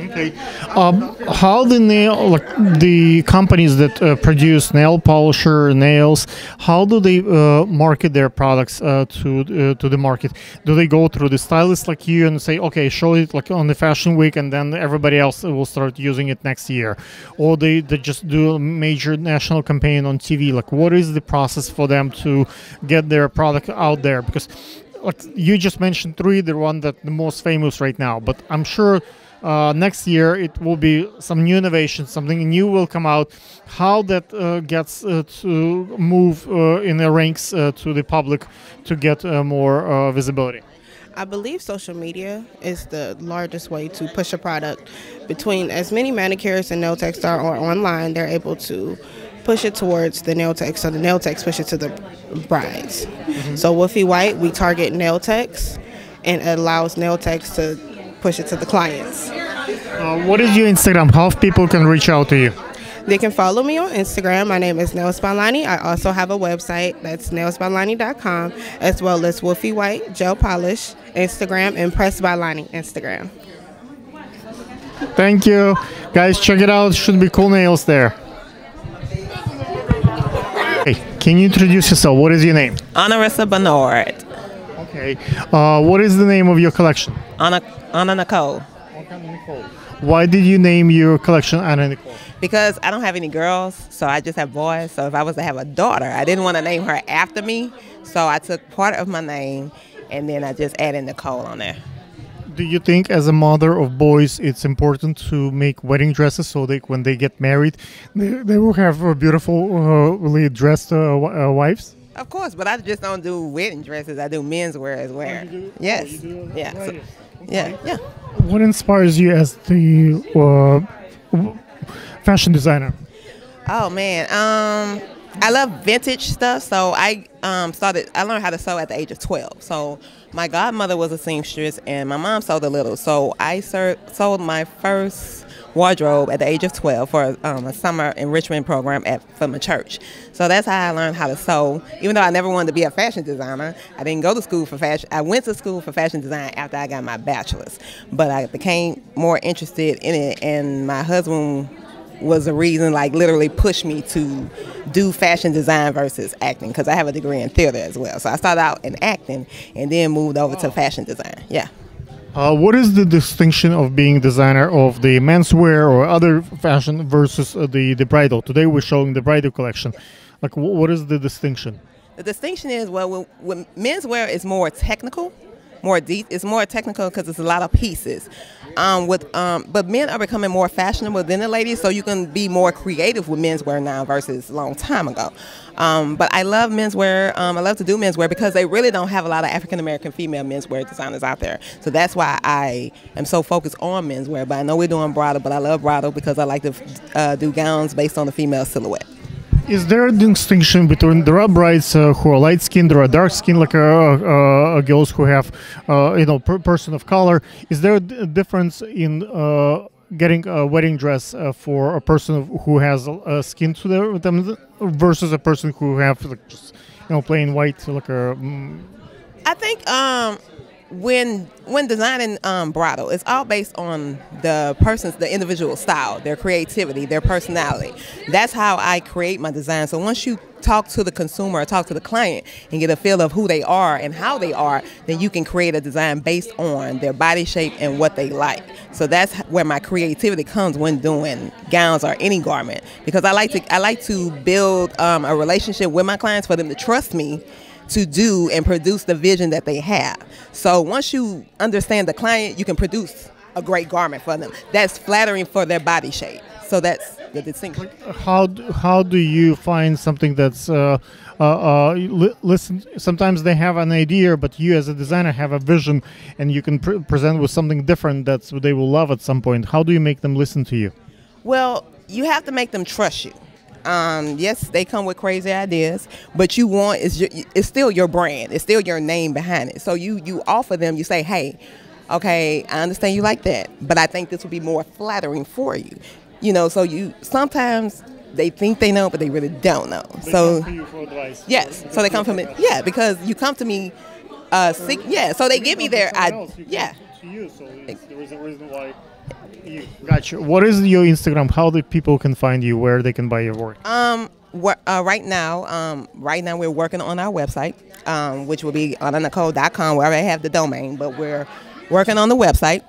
Okay. How the companies that produce nail polisher nails, how do they market their products to the market? Do they go through the stylists like you and say, okay, show it like on the fashion week, and then everybody else will start using it next year, or they just do a major national campaign on TV? Like, what is the process for them to get their product out there? Because like you just mentioned 3, the one that the most famous right now, but I'm sure next year it will be some new innovation, something new will come out. How that gets to move in the ranks to the public to get more visibility? I believe social media is the largest way to push a product. Between as many manicurists and nail techs are online, they're able to push it towards the nail techs, so the nail techs push it to the brides. So Woofy White, we target nail techs, and it allows nail techs to push it to the clients. What is your Instagram? How people can reach out to you? They can follow me on Instagram. My name is Nails by Lonnie. I also have a website that's nailsbylonnie.com, as well as Woofy White Gel Polish Instagram and Press by Lonnie Instagram. Thank you. Guys, check it out. Should be cool nails there. Hey, can you introduce yourself? What is your name? Anarissa Bernard. Okay. What is the name of your collection? Anna Nicole. Why did you name your collection Anna Nicole? Because I don't have any girls, so I just have boys. So if I was to have a daughter, I didn't want to name her after me. So I took part of my name, and then I just added Nicole on there. Do you think, as a mother of boys, it's important to make wedding dresses so that when they get married, they will have beautifully dressed wives? Of course, but I just don't do wedding dresses. I do menswear as well. Yes. Yeah. So, yeah. What inspires you as the fashion designer? Oh man, I love vintage stuff. So I learned how to sew at the age of 12. So my godmother was a seamstress, and my mom sewed a little. So I sold my first wardrobe at the age of 12 for a summer enrichment program for my church. So that's how I learned how to sew. Even though I never wanted to be a fashion designer, I didn't go to school for fashion. I went to school for fashion design after I got my bachelor's, but I became more interested in it, and my husband was the reason, like literally pushed me to do fashion design versus acting, because I have a degree in theater as well. So I started out in acting and then moved over to fashion design. Yeah. What is the distinction of being designer of the menswear or other fashion versus the bridal? Today we're showing the bridal collection. Like, what is the distinction? The distinction is, well, when menswear is more technical, more deep. It's more technical because it's a lot of pieces. But men are becoming more fashionable than the ladies, so you can be more creative with menswear now versus a long time ago. But I love menswear. I love to do menswear because they really don't have a lot of African American female menswear designers out there. So that's why I am so focused on menswear. But I know we're doing bridal, but I love bridal because I like to do gowns based on the female silhouette. Is there a distinction between there are brides who are light skinned, there are dark skinned, like girls who have, person of color? Is there a difference in getting a wedding dress for a person who has skin to them versus a person who have like just plain white, like a? I think when designing bridal, it's all based on the individual style, their creativity, their personality. That's how I create my design. So once you talk to the consumer or talk to the client and get a feel of who they are and how they are, then you can create a design based on their body shape and what they like. So that's where my creativity comes when doing gowns or any garment, because I like to build a relationship with my clients for them to trust me to do and produce the vision that they have. So once you understand the client, you can produce a great garment for them that's flattering for their body shape. So that's the distinction. How do you find something that's listen? Sometimes they have an idea, but you as a designer have a vision, and you can present with something different that's what they will love at some point. How do you make them listen to you? Well, you have to make them trust you. Yes, they come with crazy ideas, but it's still your brand. It's still your name behind it. So you offer them, you say, hey, okay, I understand you like that, but I think this would be more flattering for you. You know, so sometimes they think they know, but they really don't know. They come to you for advice. Yes, so they come from it. Yeah, because you come to me, so they give me their idea. To you, so there is a reason why. Gotcha. What is your Instagram? How the people can find you? Where they can buy your work? Right now we're working on our website, which will be AnnaNicole.com, where I have the domain, but we're working on the website.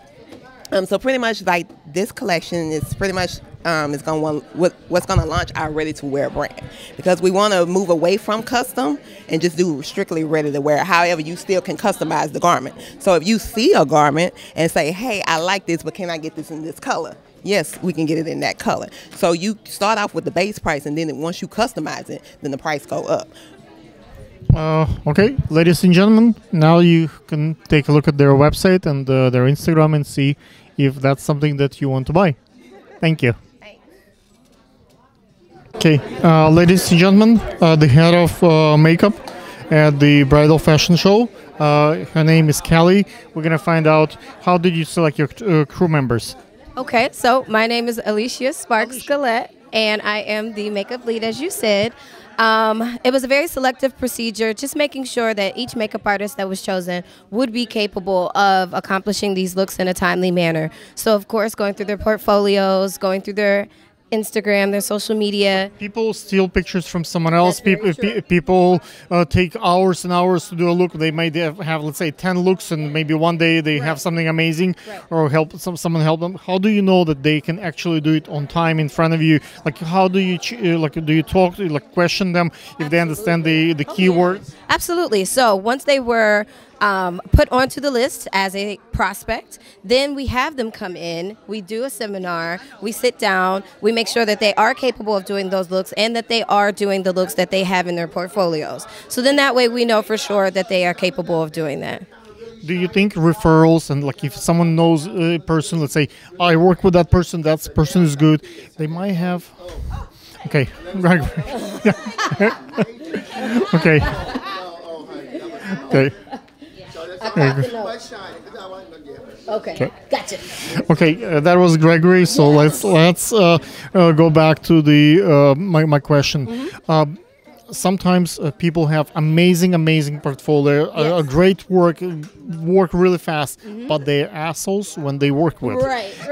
So pretty much like this collection is pretty much what's going to launch our ready-to-wear brand, because we want to move away from custom and just do strictly ready-to-wear. However, you still can customize the garment. So if you see a garment and say, hey, I like this, but can I get this in this color? Yes, we can get it in that color. So you start off with the base price, and then once you customize it, then the price go up. Okay, ladies and gentlemen, now you can take a look at their website and their Instagram and see if that's something that you want to buy. Thank you. Okay, ladies and gentlemen, the head of makeup at the bridal fashion show. Her name is Kelly. We're gonna find out, how did you select your crew members? Okay, so my name is Alicia Sparks Gillette, and I am the makeup lead, as you said. It was a very selective procedure, just making sure that each makeup artist that was chosen would be capable of accomplishing these looks in a timely manner. So, of course, going through their portfolios, going through their Instagram, their social media. People steal pictures from someone else. People take hours and hours to do a look. They might have, let's say, 10 looks, and maybe one day they have something amazing, or someone help them. How do you know that they can actually do it on time in front of you? Like, how do you do you talk to, like, question them if they understand the keywords? Absolutely. So once they were put onto the list as a prospect, then we have them come in, we do a seminar, we sit down, we make sure that they are capable of doing those looks and that they are doing the looks that they have in their portfolios. So then that way we know for sure that they are capable of doing that. Do you think referrals, and like if someone knows a person, let's say, I work with that person is good, they might have... Okay, Greg. Okay. Okay. Okay, gotcha. Okay, that was Gregory. So let's go back to the my question. Sometimes people have amazing portfolio, a great work really fast, but they're assholes when they work with,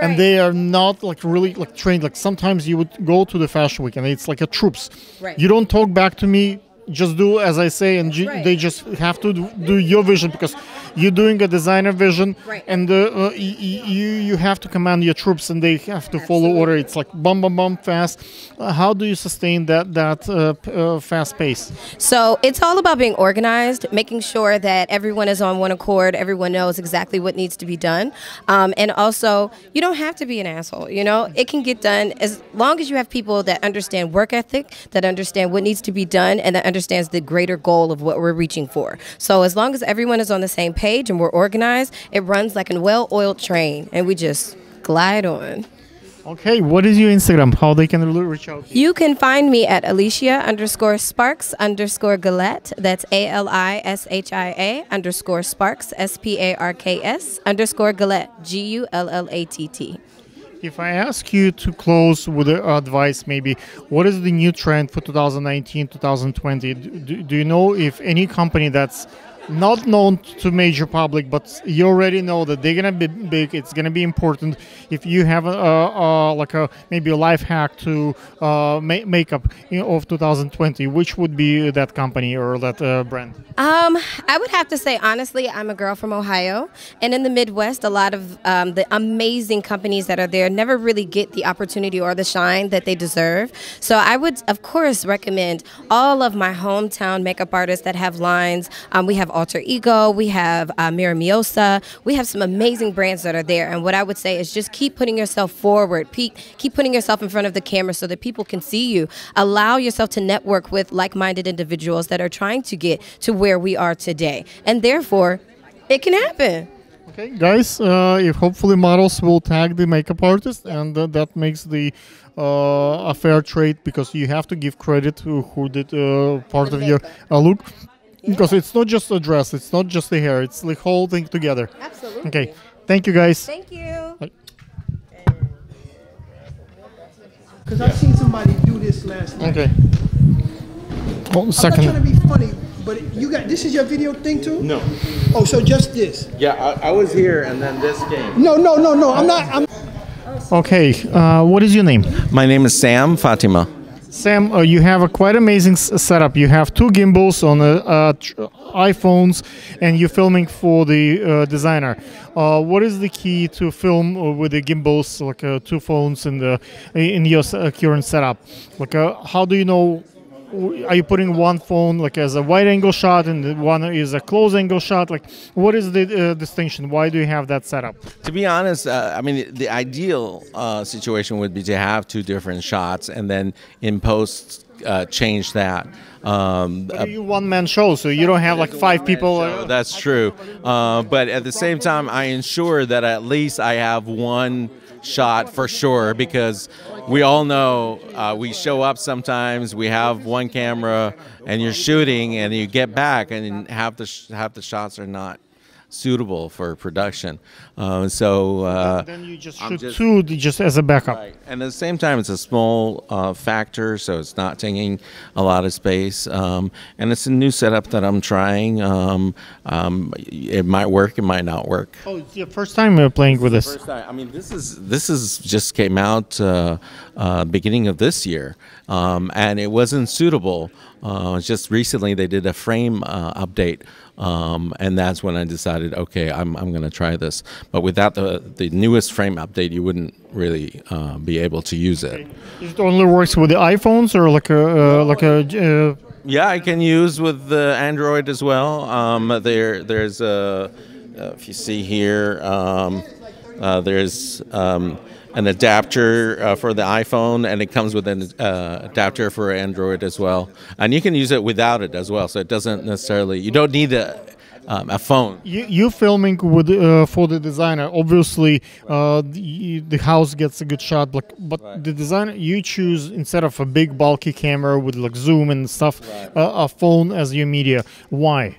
and they are not like really like trained. Like sometimes you would go to the fashion week and it's like a troops. You don't talk back to me. Just do as I say, and they just have to do your vision, because you're doing a designer vision, and you have to command your troops, and they have to follow order. It's like bum fast. How do you sustain that fast pace? So it's all about being organized, making sure that everyone is on one accord, everyone knows exactly what needs to be done, and also you don't have to be an asshole. You know, it can get done as long as you have people that understand work ethic, that understand what needs to be done, and that understands the greater goal of what we're reaching for. So as long as everyone is on the same page and we're organized, it runs like a well-oiled train, and we just glide on. Okay, what is your Instagram? How they can reach out to you? You can find me at Alicia_Sparks_Gillette. That's ALISHIA_Sparks SPARKS_Gillette GULLATT. If I ask you to close with advice, maybe, what is the new trend for 2019, 2020? Do you know if any company that's not known to major public, but you already know that they're gonna be big, it's gonna be important? If you have maybe a life hack to makeup of 2020, which would be that company or that brand? I would have to say, honestly, I'm a girl from Ohio, and in the Midwest, a lot of the amazing companies that are there never really get the opportunity or the shine that they deserve. So I would, of course, recommend all of my hometown makeup artists that have lines. We have Alter Ego, we have Miramiosa. We have some amazing brands that are there. And what I would say is just keep putting yourself forward. Keep putting yourself in front of the camera so that people can see you. Allow yourself to network with like-minded individuals that are trying to get to where we are today. And therefore, it can happen. Okay, guys, if hopefully models will tag the makeup artist, and that makes the a fair trade, because you have to give credit to who did part of your look. Because it's not just a dress, it's not just the hair, it's the whole thing together. Absolutely. Okay, thank you guys. Thank you. Because I've seen somebody do this last night. Okay. Oh, second. I'm not trying to be funny, but this is your video thing too? No. Oh, so just this? Yeah, I was here and then this came. No, I'm not. Okay, what is your name? My name is Sam Fatima. Sam, you have a quite amazing setup. You have 2 gimbals on iPhones, and you're filming for the designer. What is the key to film with the gimbals, like 2 phones in your current setup? Like, how do you know? Are you putting one phone like as a wide angle shot and the one is a close angle shot? Like, what is the distinction? Why do you have that setup? To be honest, I mean, the ideal situation would be to have 2 different shots and then in post change that. But you one-man show, so you don't have like 5 people. That's true. But at the same time, I ensure that at least I have one shot for sure, because we all know we show up sometimes, we have one camera and you're shooting and you get back and half the shots are not suitable for production. Then you just shoot 2 just as a backup. Right. And at the same time, it's a small factor, so it's not taking a lot of space. And it's a new setup that I'm trying. It might work, it might not work. Oh, it's your first time playing with this? First time. I mean, this is just came out beginning of this year, and it wasn't suitable. Just recently, they did a frame update. And that's when I decided, okay, I'm going to try this. But without the newest frame update, you wouldn't really be able to use it. It only works with the iPhones, or Yeah, I can use with the Android as well. There's if you see here, there's an adapter for the iPhone, and it comes with an adapter for Android as well. And you can use it without it as well, so it doesn't necessarily, you don't need a phone. You filming with for the designer. Obviously, the house gets a good shot, but the designer, you choose, instead of a big bulky camera with like zoom and stuff, a phone as your media. Why?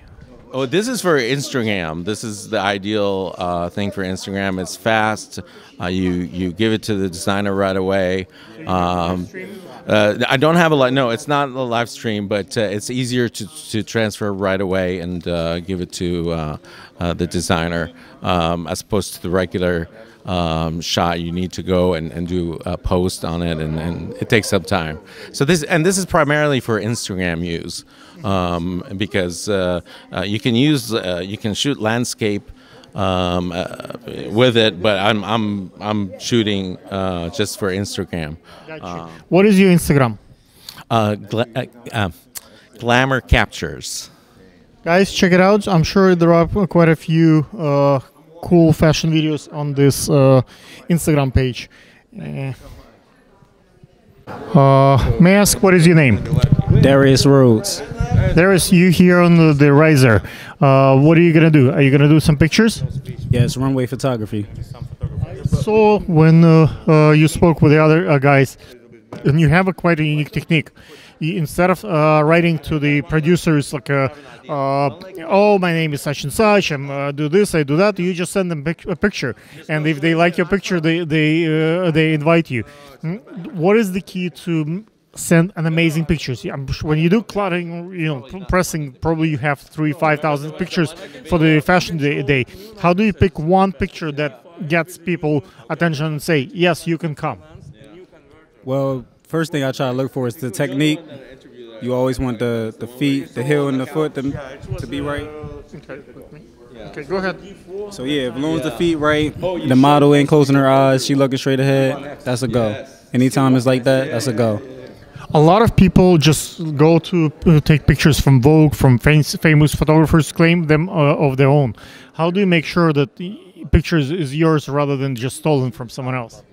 Oh, this is for Instagram. This is the ideal thing for Instagram. It's fast. You give it to the designer right away. I don't have no, it's not a live stream, but it's easier to transfer right away and give it to the designer as opposed to the regular shot. You need to go and do a post on it, and it takes some time. So this is primarily for Instagram use, because you can shoot landscape with it, but I'm shooting just for Instagram. What is your Instagram? Glamour Captures. Guys, check it out. I'm sure there are quite a few cool fashion videos on this Instagram page. May I ask, what is your name? Darius Rhodes. Darius, you here on the Riser. What are you going to do? Are you going to do some pictures? Yes, runway photography. So when you spoke with the other guys, and you have a quite a unique technique. Instead of writing to the producers like, oh, my name is such and such, I do this, I do that, you just send them a picture, and if they like your picture, they invite you. What is the key to send an amazing pictures? When you do cluttering, pressing, probably you have 3,000-5,000 pictures for the fashion day. How do you pick one picture that gets people attention and say, yes, you can come? Well, first thing I try to look for is the technique. You always want the feet, the heel and the foot to be right. Okay, go ahead. So yeah, as long as the feet right, the model ain't closing her eyes, she looking straight ahead, that's a go. Anytime it's like that, that's a go. A lot of people just go to take pictures from Vogue, from famous photographers, claim them of their own. How do you make sure that the picture is yours rather than just stolen from someone else?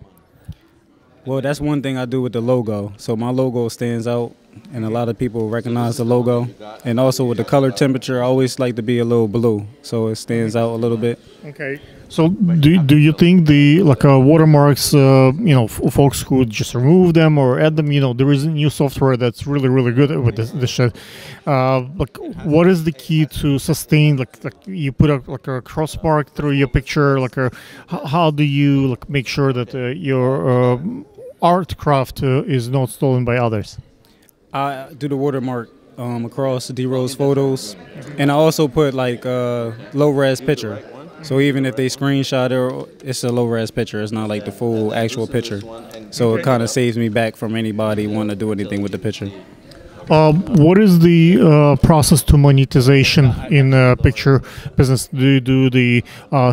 Well, that's one thing I do with the logo. So my logo stands out, and a lot of people recognize the logo. And also with the color temperature, I always like to be a little blue, so it stands out a little bit. Okay. So do you think the watermarks, folks could just remove them or add them? There is a new software that's really good with this shit. What is the key to sustain? Like you put a crossbar through your picture. How do you make sure that your art craft is not stolen by others? I do the watermark across D Rose photos, and I also put low res picture. So even if they screenshot it, it's a low-res picture. It's not like the full actual picture. So it kind of saves me back from anybody wanting to do anything with the picture. What is the process to monetization in picture business? Do you do the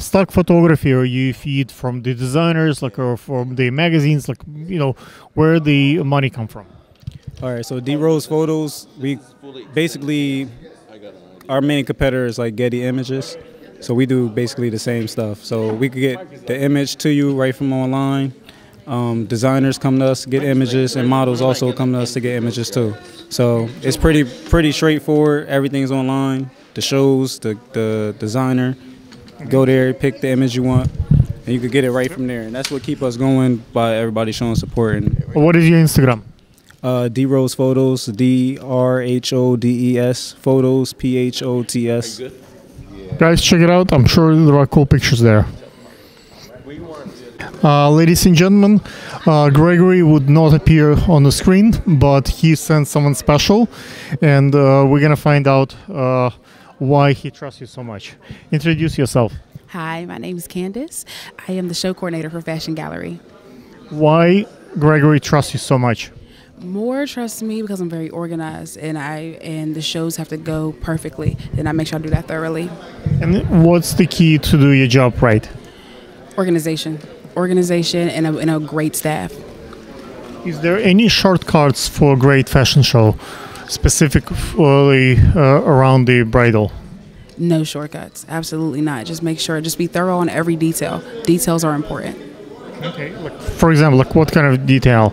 stock photography, or you feed from the designers, or from the magazines? Where the money come from? All right, so D Rose Photos, we basically, our main competitor is Getty Images. So we do basically the same stuff. So we could get the image to you right from online. Designers come to us to get images, and models also come to us to get images too. So it's pretty straightforward. Everything's online. The shows, the designer, go there, pick the image you want, and you could get it right from there. And that's what keeps us going, by everybody showing support. And what is your Instagram? D Rose Photos, DRHODES Photos, PHOTS. Guys, check it out. I'm sure there are cool pictures there. Ladies and gentlemen, Gregory would not appear on the screen, but he sent someone special, and we're going to find out why he trusts you so much. Introduce yourself. Hi, my name is Candace. I am the show coordinator for Fashion Gallery. Why Gregory trusts you so much? More trusts me because I'm very organized, and the shows have to go perfectly, and I make sure I do that thoroughly. And what's the key to do your job right? Organization and a great staff. Is there any shortcuts for a great fashion show, specifically around the bridal? No shortcuts, absolutely not. Just make sure, just be thorough on every detail. Details are important. Okay, for example, what kind of detail?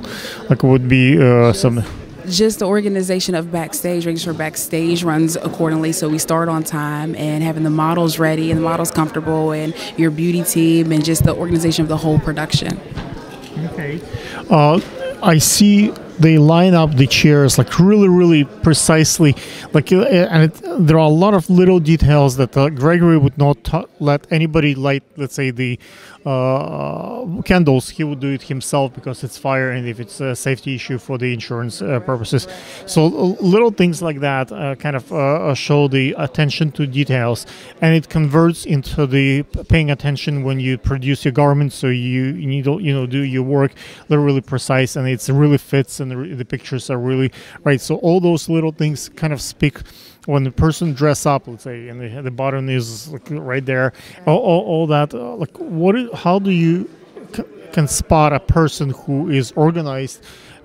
Would be some... Just the organization of backstage, making sure backstage runs accordingly, so we start on time, and having the models ready and the models comfortable, and your beauty team, and just the organization of the whole production. Okay. I see they line up the chairs really precisely, there are a lot of little details that Gregory would not let anybody light. Let's say the candles, he would do it himself because it's fire, and if it's a safety issue for the insurance purposes. So little things like that show the attention to details, and it converts into the paying attention when you produce your garments. So you need do your work really precise, and it really fits, and the pictures are really right. So all those little things kind of speak when the person dress up, let's say, and the button is right there. All that. How do you can spot a person who is organized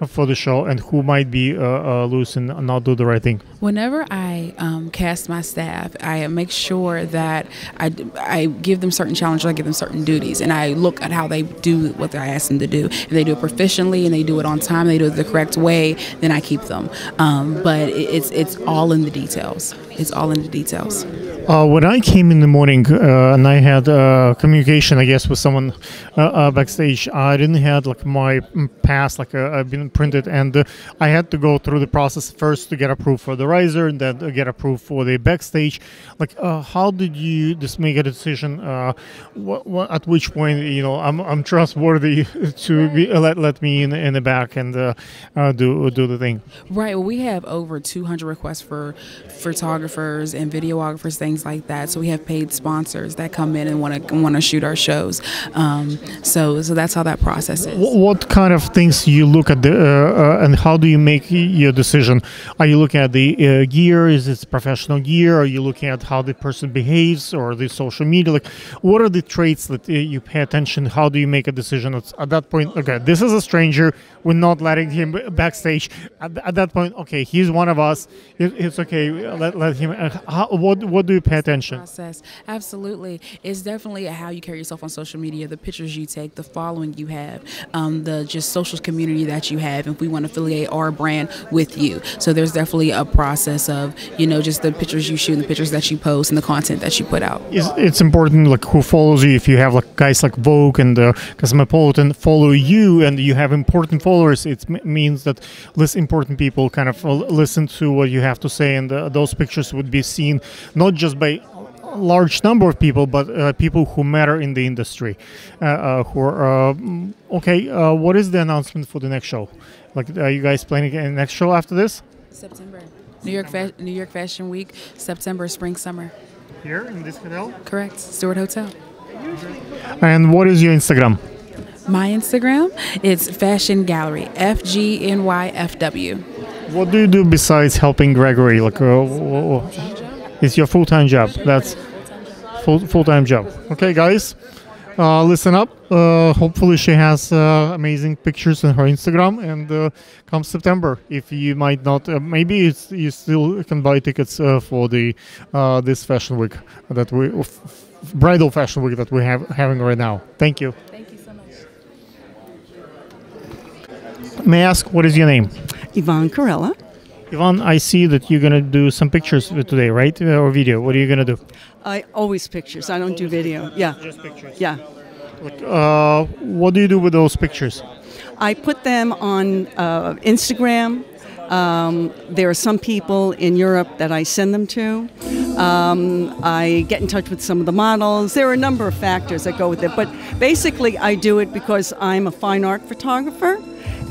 for the show and who might be loose and not do the right thing? Whenever I cast my staff, I make sure that I give them certain challenges, I give them certain duties, and I look at how they do what I ask them to do. If they do it proficiently and they do it on time, they do it the correct way, then I keep them. But it's all in the details. It's all in the details. When I came in the morning and I had communication, I guess, with someone backstage, I didn't have my pass, I've been printed, and I had to go through the process first to get approved for the riser, and then get approved for the backstage. How did you just make a decision? At which point, I'm trustworthy to let me in the back and do the thing. Right. Well, we have over 200 requests for photographers and videographers, things things like that. So we have paid sponsors that come in and want to shoot our shows. So that's how that process is. What kind of things you look at and how do you make your decision? Are you looking at the gear? Is it professional gear? Are you looking at how the person behaves or the social media? Like, what are the traits that you pay attention? How do you make a decision at that point? Okay, this is a stranger. We're not letting him backstage. At that point, okay, he's one of us. It's okay. Let him. What do you pay attention? Process. Absolutely. It's definitely how you carry yourself on social media, the pictures you take, the following you have, the just social community that you have, if we want to affiliate our brand with you. So there's definitely a process of, just the pictures you shoot and the pictures that you post and the content that you put out. It's important, like, who follows you. If you have like guys like Vogue and Cosmopolitan follow you and you have important followers, it means that less important people kind of listen to what you have to say, and those pictures would be seen not just by a large number of people, but people who matter in the industry. What is the announcement for the next show? Like, are you guys planning a next show after this? September. New York Fashion Week, September, spring, summer. Here in this hotel? Correct. Stewart Hotel. And what is your Instagram? My Instagram, it's Fashion Gallery, FGNYFW. What do you do besides helping Gregory? Like, it's your full-time job. That's full-time job. Okay, guys, listen up. Hopefully, she has amazing pictures on her Instagram. And come September, if you might not, maybe you still can buy tickets for the this fashion week that bridal fashion week that we having right now. Thank you. Thank you so much. May I ask, what is your name? Yvonne Corella. Yvonne, I see that you're going to do some pictures today, right? Or video. What are you going to do? I always pictures. I don't do video. Yeah. Just pictures. Yeah. What do you do with those pictures? I put them on Instagram. There are some people in Europe that I send them to. I get in touch with some of the models. There are a number of factors that go with it. But basically, I do it because I'm a fine art photographer.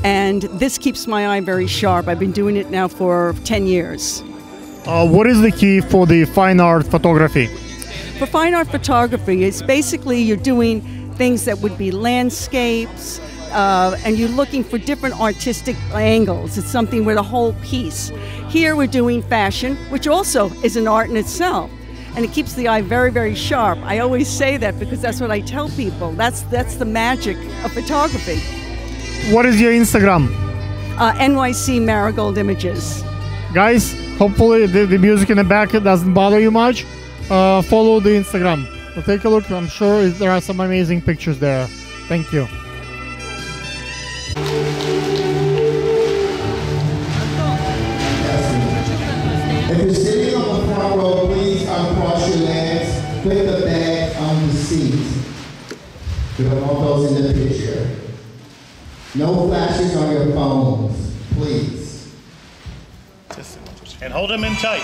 And this keeps my eye very sharp. I've been doing it now for 10 years. What is the key for the fine art photography? For fine art photography, it's basically you're doing things that would be landscapes, and you're looking for different artistic angles. It's something with a whole piece. Here we're doing fashion, which also is an art in itself. And it keeps the eye very, very sharp. I always say that because that's what I tell people. That's the magic of photography. What is your Instagram? NYC Marigold Images. Guys, hopefully the music in the back doesn't bother you much. Follow the Instagram. So take a look. I'm sure there are some amazing pictures there. Thank you. If you're sitting on the front row, please uncross your legs. Put the bag on the seat. We don't want those in the picture. No flashes on your phones, please. And hold them in tight.